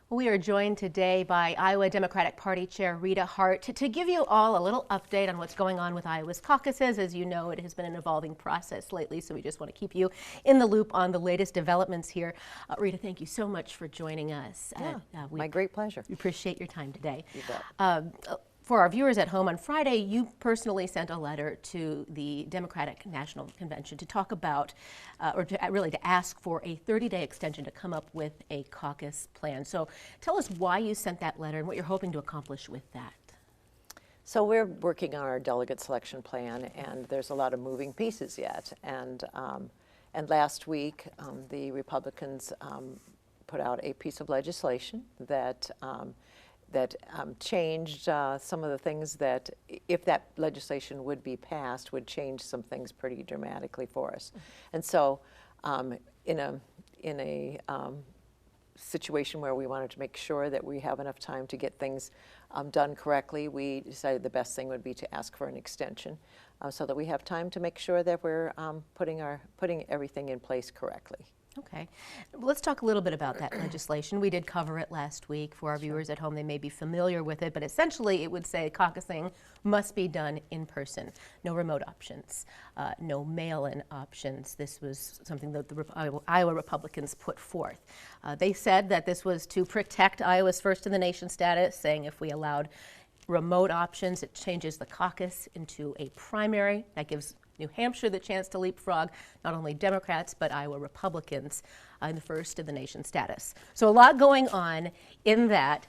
We are joined today by Iowa Democratic Party Chair Rita Hart to give you all a little update on what's going on with Iowa's caucuses. As you know, it has been an evolving process lately, so we just want to keep you in the loop on the latest developments here. Rita, thank you so much for joining us. My great pleasure. We appreciate your time today. You bet. For our viewers at home, on Friday, you personally sent a letter to the Democratic National Convention to talk about, really to ask for a 30-day extension to come up with a caucus plan. So tell us why you sent that letter and what you're hoping to accomplish with that. So we're working on our delegate selection plan, and there's a lot of moving pieces yet. And last week, the Republicans put out a piece of legislation that changed some of the things that, if that legislation would be passed, would change some things pretty dramatically for us. And so in a situation where we wanted to make sure that we have enough time to get things done correctly, we decided the best thing would be to ask for an extension so that we have time to make sure that we're putting everything in place correctly. Okay. Let's talk a little bit about that legislation. We did cover it last week. For our viewers at home, they may be familiar with it, but essentially it would say caucusing must be done in person. No remote options, no mail-in options. This was something that the Iowa Republicans put forth. They said that this was to protect Iowa's first-in-the-nation status, saying if we allowed remote options, it changes the caucus into a primary. That gives New Hampshire the chance to leapfrog not only Democrats but Iowa Republicans in the first-in-the-nation status. So a lot going on in that.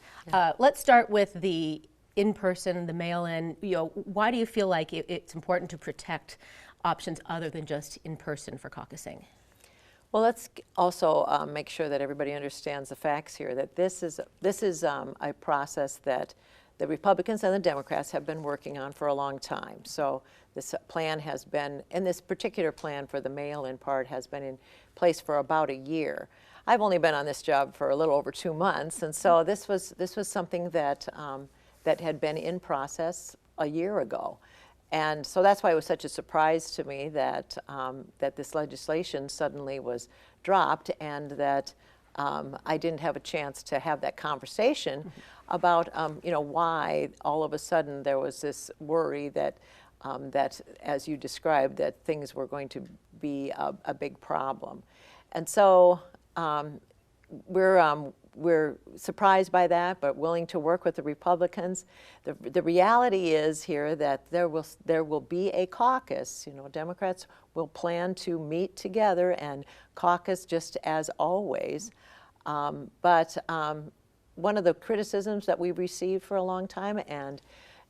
Let's start with the in-person, the mail-in. Why do you feel like it's important to protect options other than just in-person for caucusing? Well, let's also make sure that everybody understands the facts here, that this is a process that the Republicans and the Democrats have been working on for a long time. So this plan has been, and this particular plan for the mail-in part has been in place for about a year. I've only been on this job for a little over 2 months, and so this was something that that had been in process a year ago. And so that's why it was such a surprise to me that that this legislation suddenly was dropped, and that I didn't have a chance to have that conversation about why all of a sudden there was this worry that that, as you described, that things were going to be a big problem. And so we're surprised by that, but willing to work with the Republicans. The reality is here that there will be a caucus. Democrats will plan to meet together and caucus just as always. But one of the criticisms that we've received for a long time, and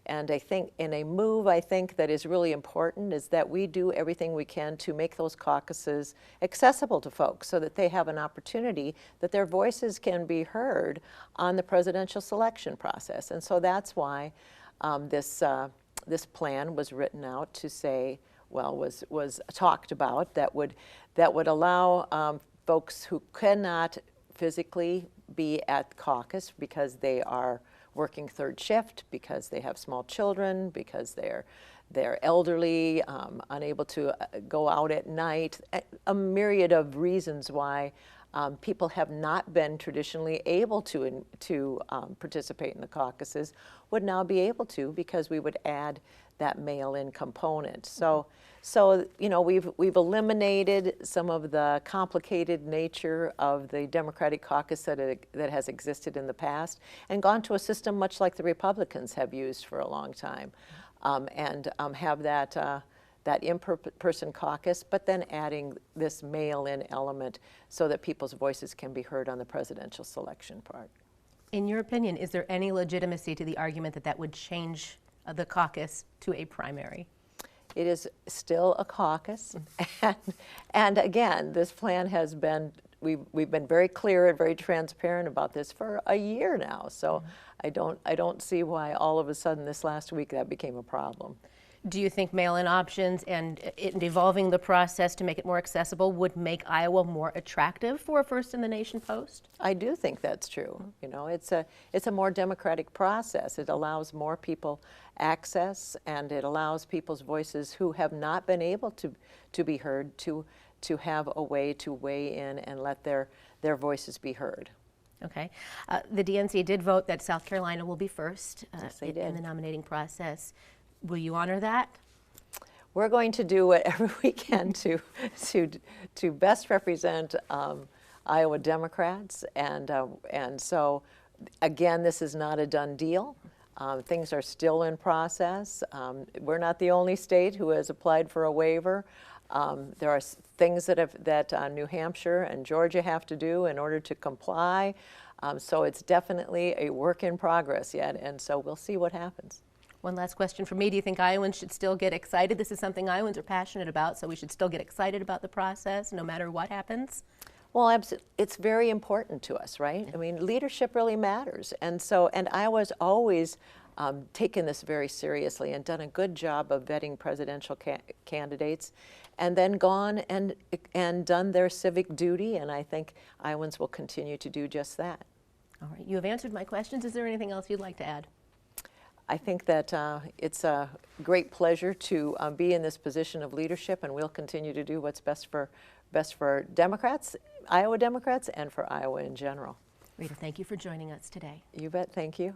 I think in a move I think that is really important, is that we do everything we can to make those caucuses accessible to folks so that they have an opportunity, that their voices can be heard on the presidential selection process. And so that's why this plan was written out to say, well, was talked about, that would allow folks who cannot physically be at caucus because they are working third shift, because they have small children, because they're elderly, unable to go out at night, a myriad of reasons why people have not been traditionally able to participate in the caucuses, would now be able to, because we would add that mail-in component. So we've eliminated some of the complicated nature of the Democratic caucus that has existed in the past, and gone to a system much like the Republicans have used for a long time, and have that in-person caucus, but then adding this mail-in element so that people's voices can be heard on the presidential selection part. In your opinion, is there any legitimacy to the argument that that would change the caucus to a primary? It is still a caucus, and again, this plan has been, we've been very clear and very transparent about this for a year now. So I don't see why all of a sudden this last week that became a problem. Do you think mail-in options and evolving the process to make it more accessible would make Iowa more attractive for a first-in-the-nation post? I do think that's true. It's a more democratic process. It allows more people access, and it allows people's voices who have not been able to be heard to have a way to weigh in and let their voices be heard. Okay. The DNC did vote that South Carolina will be first Yes, they in did. the nominating process. Will you honor that? We're going to do whatever we can to best represent Iowa Democrats, and so again, this is not a done deal. Things are still in process. We're not the only state who has applied for a waiver. There are things that New Hampshire and Georgia have to do in order to comply. So it's definitely a work in progress yet, and so we'll see what happens. One last question for me. Do you think Iowans should still get excited? This is something Iowans are passionate about, so we should still get excited about the process no matter what happens? Well, it's very important to us, right? I mean, leadership really matters. And Iowa's always taken this very seriously and done a good job of vetting presidential candidates, and then gone and done their civic duty, and I think Iowans will continue to do just that. All right, you have answered my questions. Is there anything else you'd like to add? I think that it's a great pleasure to be in this position of leadership, and we'll continue to do what's best for Democrats, Iowa Democrats, and for Iowa in general. Rita, thank you for joining us today. You bet. Thank you.